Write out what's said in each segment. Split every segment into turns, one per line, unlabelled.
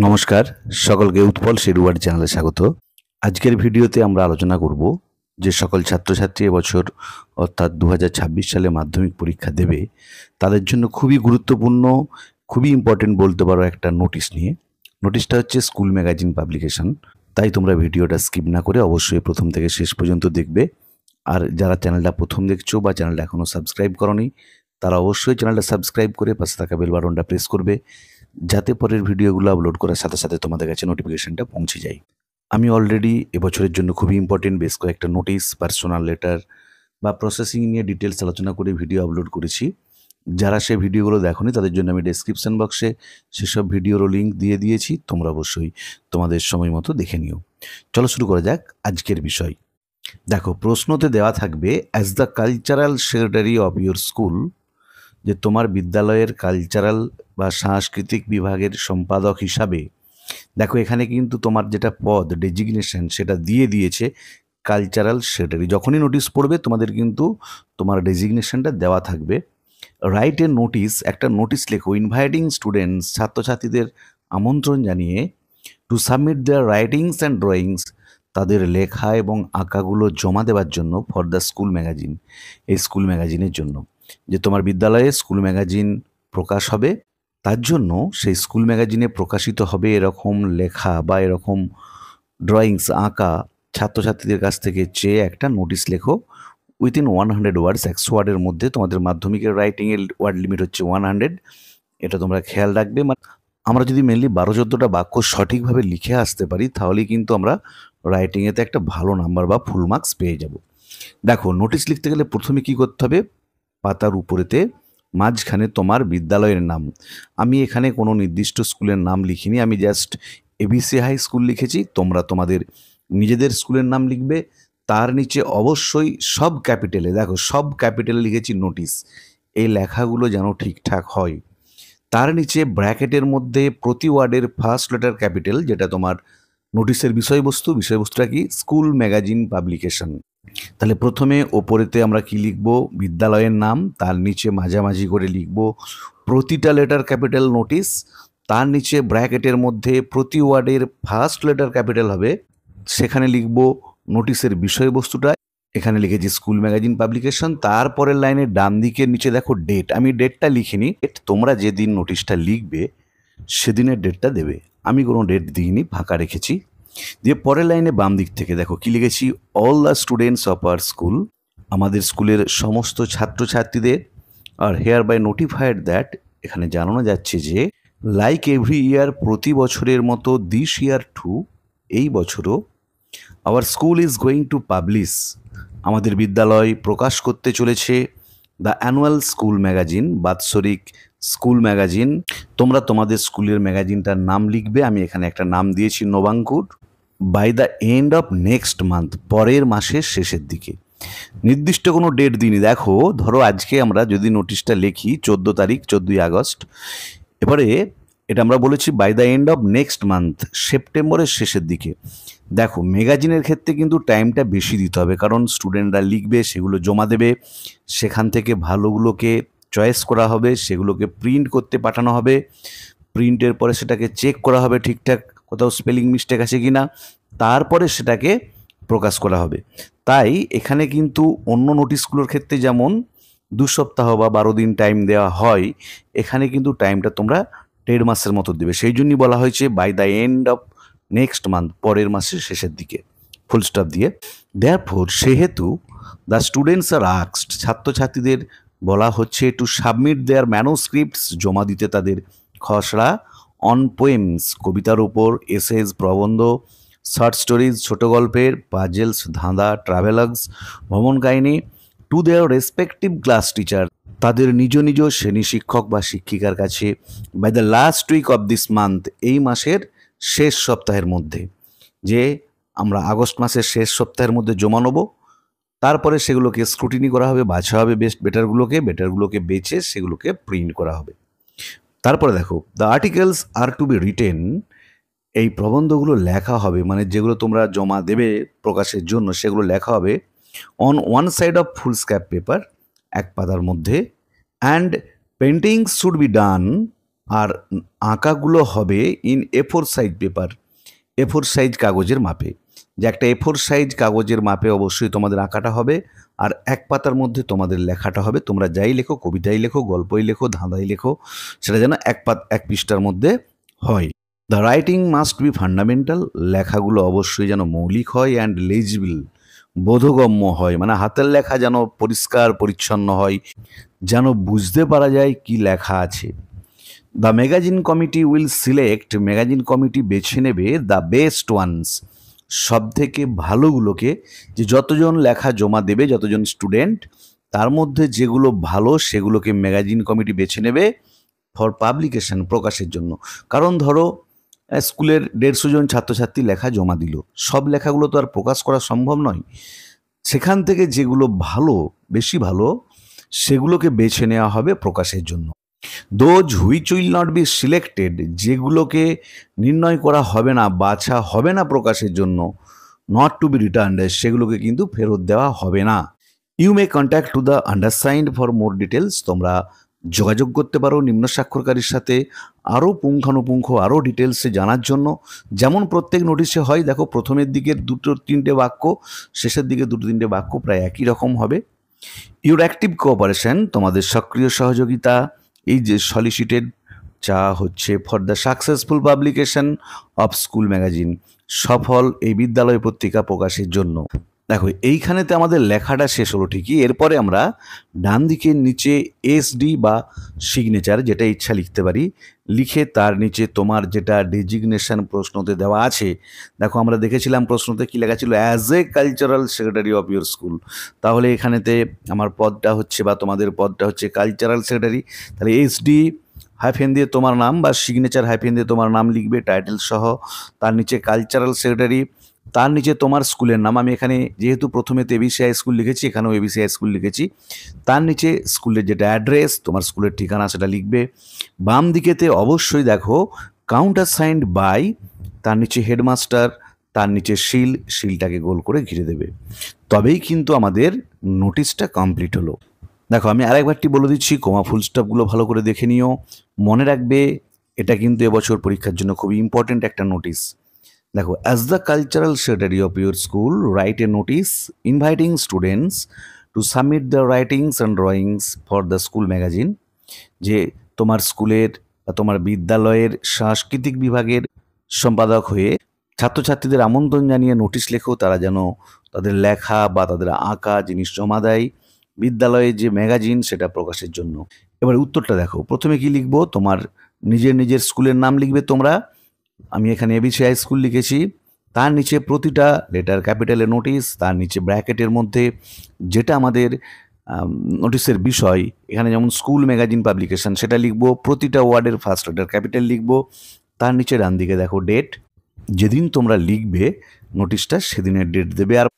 নমস্কার, সকলকে উৎপল শেরুয়ার চ্যানেলে স্বাগত। আজকের ভিডিওতে আমরা আলোচনা করব যে সকল ছাত্রছাত্রী এবছর অর্থাৎ 2026 সালে মাধ্যমিক পরীক্ষা দেবে তাদের জন্য খুবই গুরুত্বপূর্ণ, খুবই ইম্পর্টেন্ট বলতে পারো একটা নোটিশ নিয়ে। নোটিশটা হচ্ছে স্কুল ম্যাগাজিন পাবলিকেশন। তাই তোমরা ভিডিওটা স্কিপ না করে অবশ্যই প্রথম থেকে শেষ পর্যন্ত দেখবে। আর যারা চ্যানেলটা প্রথম দেখছো বা চ্যানেলটা এখনও সাবস্ক্রাইব করনি তারা অবশ্যই চ্যানেলটা সাবস্ক্রাইব করে পাশে থাকা বেল বাটনটা প্রেস করবে, যাতে পরের ভিডিওগুলো আপলোড করার সাথে সাথে তোমাদের কাছে নোটিফিকেশনটা পৌঁছে যায়। আমি অলরেডি এবছরের জন্য খুবই ইম্পর্টেন্ট বেশ কয়েকটা নোটিশ, পার্সোনাল লেটার বা প্রসেসিং নিয়ে ডিটেলস আলোচনা করে ভিডিও আপলোড করেছি। যারা সে ভিডিওগুলো দেখোনি তাদের জন্য আমি ডেসক্রিপশন বক্সে সেসব ভিডিওরও লিঙ্ক দিয়ে দিয়েছি, তোমরা অবশ্যই তোমাদের সময় মতো দেখে নিও। চলো শুরু করা যাক আজকের বিষয়। দেখো, প্রশ্নতে দেওয়া থাকবে as the cultural secretary of your school, যে তোমার বিদ্যালয়ের কালচারাল বা সাংস্কৃতিক বিভাগের সম্পাদক হিসাবে। দেখো, এখানে কিন্তু তোমার যেটা পদ ডেজিগনেশন সেটা দিয়ে দিয়েছে কালচারাল সেক্রেটারি। যখনই নোটিশ পড়বে তোমাদের কিন্তু তোমার ডেজিগনেশনটা দেওয়া থাকবে। রাইট এ নোটিশ, একটা নোটিশ লেখো ইনভাইটিং স্টুডেন্টস, ছাত্রছাত্রীদের আমন্ত্রণ জানিয়ে to submit their writings and drawings, তাদের লেখা এবং আঁকাগুলো জমা দেওয়ার জন্য ফর দ্য স্কুল ম্যাগাজিন, এই স্কুল ম্যাগাজিনের জন্য। যে তোমার বিদ্যালয়ে স্কুল ম্যাগাজিন প্রকাশ হবে, তার জন্য সেই স্কুল ম্যাগাজিনে প্রকাশিত হবে এরকম লেখা বা এরকম ড্রয়িংস আঁকা ছাত্রছাত্রীদের কাছ থেকে চেয়ে একটা নোটিশ লেখো উইথিন 100 ওয়ার্ডস, 100 ওয়ার্ডের মধ্যে। তোমাদের মাধ্যমিকের রাইটিংয়ের ওয়ার্ড লিমিট হচ্ছে 100, এটা তোমরা খেয়াল রাখবে। আমরা যদি মেনলি 12-14টা বাক্য সঠিকভাবে লিখে আসতে পারি তাহলেই কিন্তু আমরা রাইটিংয়েতে একটা ভালো নাম্বার বা ফুল মার্কস পেয়ে যাব। দেখো, নোটিশ লিখতে গেলে প্রথমে কি করতে হবে, পাতার উপরেতে মাঝখানে তোমার বিদ্যালয়ের নাম। আমি এখানে কোনো নির্দিষ্ট স্কুলের নাম লিখিনি, আমি জাস্ট এবিসি হাই স্কুল লিখেছি। তোমরা তোমাদের নিজেদের স্কুলের নাম লিখবে। তার নিচে অবশ্যই সব ক্যাপিটালে, দেখো সব ক্যাপিটালে লিখেছি নোটিশ, এই লেখাগুলো যেন ঠিকঠাক হয়। তার নিচে ব্র্যাকেটের মধ্যে প্রতি ওয়ার্ডের ফার্স্ট লেটার ক্যাপিটাল, যেটা তোমার নোটিশের বিষয়বস্তুটা কি, স্কুল ম্যাগাজিন পাবলিকেশন। তাহলে প্রথমে ওপরেতে আমরা কি লিখব, বিদ্যালয়ের নাম, তার নিচে মাঝামাঝি করে লিখব প্রতিটা লেটার ক্যাপিটাল নোটিশ। তার নিচে ব্র্যাকেটের মধ্যে প্রতি ওয়ার্ডের ফার্স্ট লেটার ক্যাপিটাল হবে, সেখানে লিখব নোটিশের বিষয়বস্তুটা। এখানে লিখেছি স্কুল ম্যাগাজিন পাবলিকেশন। তারপরের লাইনে ডান দিকের নিচে দেখো ডেট, আমি ডেটটা লিখিনি, তোমরা যেদিন নোটিশটা লিখবে সেদিনের ডেটটা দেবে। আমি কোনো ডেট দিইনি, ফাঁকা রেখেছি। দিয়ে পরের লাইনে বাম দিক থেকে দেখো কি লিখেছি, all the students of our school, আমাদের স্কুলের সমস্ত ছাত্রছাত্রীদের আর হেয়ার বাই নোটিফাইড দ্যাট, এখানে জানানো যাচ্ছে যে লাইক এভরি ইয়ার, প্রতি বছরের মতো দিস ইয়ার টু, এই বছরও our school is going to publish, আমাদের বিদ্যালয় প্রকাশ করতে চলেছে দ্য অ্যানুয়াল স্কুল ম্যাগাজিন, বাৎসরিক স্কুল ম্যাগাজিন। তোমরা তোমাদের স্কুলের ম্যাগাজিনটার নাম লিখবে। আমি এখানে একটা নাম দিয়েছি Nabankur, by the end of next month, পরের মাসের শেষের দিকে। নির্দিষ্ট কোনো ডেট দিনই। দেখো, ধরো আজকে আমরা যদি নোটিশটা লিখি 14 তারিখ, 14ই আগস্ট, এবারে এটা আমরা বলেছি by the end of next month, সেপ্টেম্বরের শেষের দিকে। দেখো, ম্যাগাজিনের ক্ষেত্রে কিন্তু টাইমটা বেশি দিতে হবে, কারণ স্টুডেন্টরা লিখবে, সেগুলো জমা দেবে, সেখান থেকে ভালোগুলোকে চয়েস করা হবে, সেগুলোকে প্রিন্ট করতে পাঠানো হবে। প্রিন্টের পরে সেটাকে চেক করা হবে ঠিকঠাক কোথাও স্পেলিং মিস্টেক আছে কি না, তারপরে সেটাকে প্রকাশ করা হবে। তাই এখানে কিন্তু অন্য নোটিশগুলোর ক্ষেত্রে যেমন 2 সপ্তাহ বা 12 দিন টাইম দেওয়া হয়, এখানে কিন্তু টাইমটা তোমরা 1.5 মাসের মতো দেবে। সেই জন্যই বলা হয়েছে by the end of next month, পরের মাসের শেষের দিকে, ফুল স্টপ দিয়ে। দেয়ারফোর, সেহেতু দ্য স্টুডেন্টস আর আস্কড, ছাত্রছাত্রীদের বলা হচ্ছে টু সাবমিট দেয়ার ম্যানোস্ক্রিপ্টস, জমা দিতে তাদের খসড়া, অন পোয়েমস, কবিতার উপর, এসেজ, প্রবন্ধ, শর্ট স্টোরিজ, ছোট গল্পের, পাজেলস, ধাঁধা, ট্রাভেলগস, ভ্রমণ কাহিনী, to their respective class teacher, তাদের নিজ নিজ শ্রেণী শিক্ষক বা শিক্ষিকার কাছে, by the last week of this month, এই মাসের শেষ সপ্তাহের মধ্যে। যে আমরা আগস্ট মাসের শেষ সপ্তাহের মধ্যে জমা নেব, তারপরে সেগুলোকে স্ক্রুটিনি করা হবে, বাছা হবে বেস্ট বেটারগুলোকে বেছে সেগুলোকে প্রিন্ট করা হবে। তারপরে দেখো, the articles are to be written, এই প্রবন্ধগুলো লেখা হবে, মানে যেগুলো তোমরা জমা দেবে প্রকাশের জন্য সেগুলো লেখা হবে on one side of foolscap paper, এক পাতার মধ্যে। And paintings should be done, আর আঁকাগুলো হবে in A4 size paper, A4 size কাগজের মাপে। যে একটা A4 সাইজ কাগজের মাপে অবশ্যই তোমাদের আঁকাটা হবে, আর এক পাতার মধ্যে তোমাদের লেখাটা হবে। তোমরা যাই লেখো, কবিতাই লেখো, গল্পই লেখো, ধাঁধাই লেখো, সেটা যেন এক পৃষ্ঠার মধ্যে হয়। The writing must be fundamental, লেখাগুলো অবশ্যই যেন মৌলিক হয়, অ্যান্ড লেজিবল, বোধগম্য হয়, মানে হাতের লেখা যেন পরিষ্কার পরিচ্ছন্ন হয়, যেন বুঝতে পারা যায় কি লেখা আছে। The magazine committee will select, magazine committee বেছে নেবে দ্য বেস্ট ওয়ান্স, সব থেকে ভালোগুলোকে, যে যতজন লেখা জমা দেবে, যতজন স্টুডেন্ট, তার মধ্যে যেগুলো ভালো সেগুলোকে ম্যাগাজিন কমিটি বেছে নেবে ফর পাবলিকেশন, প্রকাশের জন্য। কারণ ধরো স্কুলের 150 জন ছাত্রছাত্রী লেখা জমা দিল, সব লেখাগুলো তো আর প্রকাশ করা সম্ভব নয়। সেখান থেকে যেগুলো ভালো, বেশি ভালো, সেগুলোকে বেছে নেওয়া হবে প্রকাশের জন্য। Those which will not be selected, যেগুলোকে নির্ণয় করা হবে না, বাছা হবে না প্রকাশের জন্য, নট টু বি রিটার্নড, সেগুলোকে কিন্তু ফেরত দেওয়া হবে না। You may contact to the undersigned for more details, তোমরা যোগাযোগ করতে পারো নিম্ন স্বাক্ষরকারীর সাথে আরও পুঙ্খানুপুঙ্খ, আরও ডিটেলসে জানার জন্য। যেমন প্রত্যেক নোটিশে হয়, দেখো প্রথমের দিকের 2-3টে বাক্য, শেষের দিকে 2-3টে বাক্য প্রায় একই রকম হবে। ইউর অ্যাক্টিভ কোঅপারেশন, তোমাদের সক্রিয় সহযোগিতা, এই যে সলিসিটেড চা হচ্ছে for the successful publication of school magazine, সফল এই বিদ্যালয় পত্রিকা প্রকাশের জন্য। দেখো এইখানেতে আমাদের লেখাটা শেষ হলো ঠিকই, এরপরে আমরা ডান দিকের নিচে SD বা সিগনেচার, যেটা ইচ্ছা লিখতে পারি, লিখে তার নিচে তোমার যেটা ডেজিগনেশন প্রশ্নতে দেওয়া আছে। দেখো আমরা দেখেছিলাম প্রশ্নতে কি লেখা ছিল, as a cultural secretary of your school. তাহলে এখানেতে আমার পদটা হচ্ছে, বা তোমাদের পদটা হচ্ছে কালচারাল সেক্রেটারি। তাহলে SD হাইফেন দিয়ে তোমার নাম, বা সিগনেচার হাইফেন দিয়ে তোমার নাম লিখবে টাইটেল সহ, তার নিচে কালচারাল সেক্রেটারি, তার নিচে তোমার স্কুলের নাম। আমি এখানে যেহেতু প্রথমে তো ABC হাই স্কুল লিখেছি, এখানেও ABC হাই স্কুল লিখেছি। তার নিচে স্কুলের যেটা অ্যাড্রেস, তোমার স্কুলের ঠিকানা, সেটা লিখবে। বাম দিকেতে অবশ্যই দেখো কাউন্টার সাইন্ড বাই, তার নিচে হেডমাস্টার, তার নিচে শিলটাকে গোল করে ঘিরে দেবে। তবেই কিন্তু আমাদের নোটিশটা কমপ্লিট হলো। দেখো আমি আরেকবারটি বলে দিচ্ছি, কমা ফুল স্টপগুলো ভালো করে দেখে নিও, মনে রাখবে এটা কিন্তু এবছর পরীক্ষার জন্য খুবই ইম্পর্টেন্ট একটা নোটিশ। দেখো, as the cultural secretary of your school write a notice inviting students to submit the writings and drawings for the school magazine, যে তোমার স্কুলের বা তোমার বিদ্যালয়ের সাংস্কৃতিক বিভাগের সম্পাদক হয়ে ছাত্রছাত্রীদের আমন্ত্রণ জানিয়ে নোটিশ লেখো, তারা যেন তাদের লেখা বা তাদের আঁকা জিনিস জমা দেয় বিদ্যালয়ে যে ম্যাগাজিন সেটা প্রকাশের জন্য। এবার উত্তরটা দেখো, প্রথমে কি লিখবো, তোমার নিজের স্কুলের নাম লিখবে তোমরা। আমি এখানে ABC হাই স্কুল লিখেছি, তার নিচে প্রতিটা লেটার ক্যাপিটালে নোটিশ, তার নিচে ব্র্যাকেটের মধ্যে যেটা আমাদের নোটিশের বিষয়, এখানে যেমন স্কুল ম্যাগাজিন পাবলিকেশন সেটা লিখবো, প্রতিটা ওয়ার্ডের ফার্স্ট লেটার ক্যাপিটাল লিখবো। তার নিচে ডান দিকে দেখো ডেট, যেদিন তোমরা লিখবে নোটিশটা সেদিনের ডেট দেবে। আর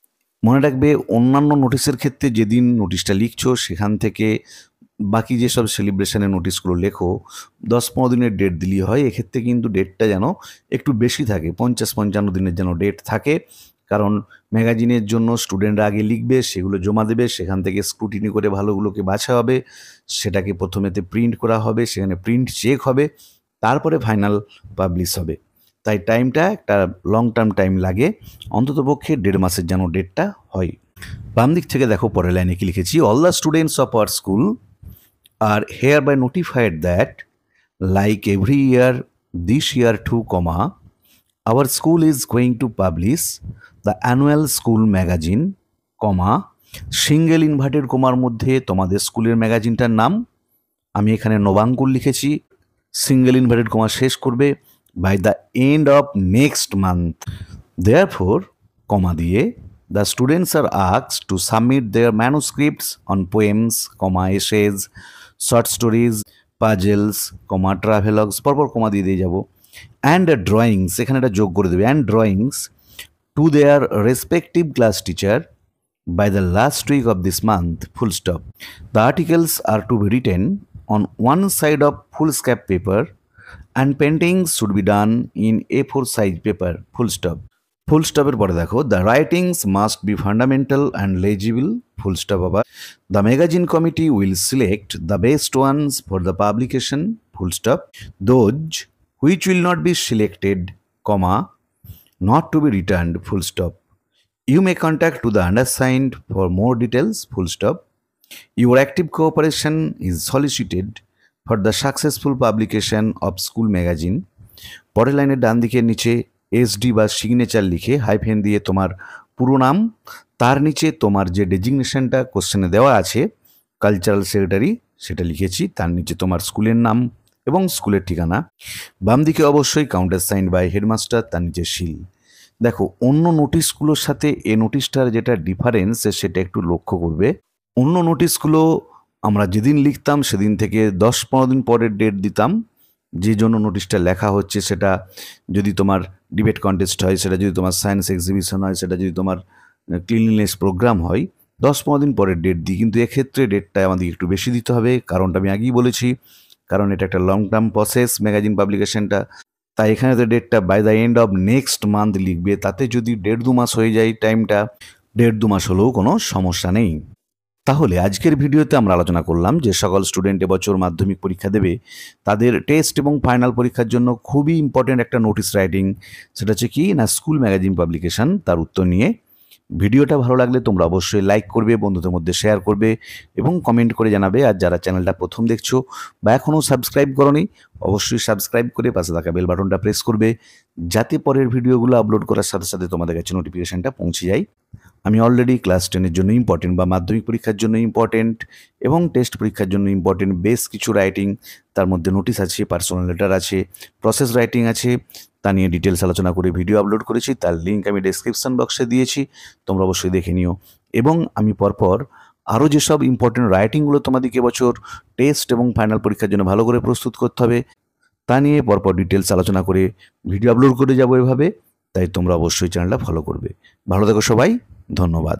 মনে রাখবে অন্যান্য নোটিশের ক্ষেত্রে যেদিন নোটিশটা লিখছো সেখান থেকে বাকি যেসব সেলিব্রেশনের নোটিশগুলো লেখো 10-15 দিনের ডেট দিলেই হয়। এক্ষেত্রে কিন্তু ডেটটা যেন একটু বেশি থাকে, 50-55 দিনের যেন ডেট থাকে, কারণ ম্যাগাজিনের জন্য স্টুডেন্টরা আগে লিখবে, সেগুলো জমা দেবে, সেখান থেকে স্ক্রুটিনি করে ভালোগুলোকে বাছা হবে, সেটাকে প্রথমেতে প্রিন্ট করা হবে, সেখানে প্রিন্ট চেক হবে, তারপরে ফাইনাল পাবলিশ হবে। তাই টাইমটা একটা লং টার্ম টাইম লাগে, অন্ততপক্ষে 1.5 মাসের যেন ডেটটা হয়। বাম দিক থেকে দেখো পরের লাইনে কি লিখেছি, all the students of our school are hereby notified that, like every year, this year too, our school is going to publish the annual school magazine, single inverted কমার মধ্যে তোমাদের স্কুলের ম্যাগাজিনটার নাম, আমি এখানে নবাঙ্কুর লিখেছি, সিঙ্গেল ইনভার্টেড কমা শেষ করবে, by the end of next month, therefore comma দিয়ে the students are asked to submit their manuscripts on poems, essays, short stories, puzzles, travelogues, পরপর কমা দিয়ে যাব, and drawings, এখানে এটা যোগ করে দেবে, and drawings to their respective class teacher by the last week of this month, full stop. The articles are to be written on one side of foolscap paper and paintings should be done in A4 size paper, full stop. ফুল স্টপের পরে দেখো, the writings must be fundamental and legible, full stop আবার। The magazine committee will select the best ones for the publication, full stop. Those which will not be selected, comma, not to be returned, full stop. You may contact to the undersigned for more details, full stop. Your active cooperation is solicited for the successful publication of school magazine. পরের লাইনের ডান দিকের নিচে SD বা signature লিখে hyphen দিয়ে তোমার পুরো নাম, তার নিচে তোমার যে ডেজিগনেশনটা কোশ্চেনে দেওয়া আছে কালচারাল সেক্রেটারি সেটা লিখেছি, তার নিচে তোমার স্কুলের নাম এবং স্কুলের ঠিকানা। বাম দিকে অবশ্যই কাউন্টার সাইন বাই হেডমাস্টার, তার নিচে সিল। দেখো, অন্য নোটিশগুলোর সাথে এ নোটিশটার যেটা ডিফারেন্স সেটা একটু লক্ষ্য করবে। অন্য নোটিশগুলো আমরা যেদিন লিখতাম সেদিন থেকে 10-15 দিন পরের ডেট দিতাম, যে জন্য নোটিশটা লেখা হচ্ছে সেটা যদি তোমার ডিবেট কন্টেস্ট হয়, সেটা যদি তোমার সায়েন্স এক্সিবিশন হয়, সেটা যদি তোমার ক্লিনলিনেস প্রোগ্রাম হয়, 10-15 দিন পরের ডেট দিই। কিন্তু এক্ষেত্রে ডেটটা আমাদের একটু বেশি দিতে হবে, কারণটা আমি আগেই বলেছি, কারণ এটা একটা লং টার্ম প্রসেস ম্যাগাজিন পাবলিকেশনটা। তাই এখানে তো ডেটটা by the end of next month লিখবে, তাতে যদি 1.5-2 মাস হয়ে যায় টাইমটা, 1.5-2 মাস হলেও কোনো সমস্যা নেই। তাহলে আজকের ভিডিওতে আমরা আলোচনা করলাম যে সকল স্টুডেন্ট এবছর মাধ্যমিক পরীক্ষা দেবে তাদের টেস্ট এবং ফাইনাল পরীক্ষার জন্য খুবই ইম্পর্টেন্ট একটা নোটিশ রাইটিং, সেটা হচ্ছে কি না স্কুল ম্যাগাজিন পাবলিকেশন, তার উত্তর নিয়ে। ভিডিওটা ভালো লাগলে তোমরা অবশ্যই লাইক করবে, বন্ধুদের মধ্যে শেয়ার করবে এবং কমেন্ট করে জানাবে। আর যারা চ্যানেলটা প্রথম দেখছো বা এখনও সাবস্ক্রাইব করোনি, অবশ্যই সাবস্ক্রাইব করে পাশে থাকা বেল বাটনটা প্রেস করবে, যাতে পরের ভিডিওগুলো আপলোড করার সাথে সাথে তোমাদের কাছে নোটিফিকেশানটা পৌঁছে যায়। আমি অলরেডি ক্লাস 10-এর জন্য ইম্পর্টেন্ট বা মাধ্যমিক পরীক্ষার জন্য ইম্পর্টেন্ট এবং টেস্ট পরীক্ষার জন্য ইম্পর্টেন্ট বেশ কিছু রাইটিং, তার মধ্যে নোটিশ আছে, পার্সোনাল লেটার আছে, প্রসেস রাইটিং আছে, তা নিয়ে ডিটেলস আলোচনা করে ভিডিও আপলোড করেছি, তার লিঙ্ক আমি ডেসক্রিপশন বক্সে দিয়েছি, তোমরা অবশ্যই দেখে নিও। এবং আমি পরপর আরও যেসব ইম্পর্টেন্ট রাইটিংগুলো তোমাদেরকে এবছর টেস্ট এবং ফাইনাল পরীক্ষার জন্য ভালো করে প্রস্তুত করতে হবে, তা নিয়ে পরপর ডিটেলস আলোচনা করে ভিডিও আপলোড করে যাবো এভাবে। তাই তোমরা অবশ্যই চ্যানেলটা ফলো করবে। ভালো থেকো সবাই, ধন্যবাদ।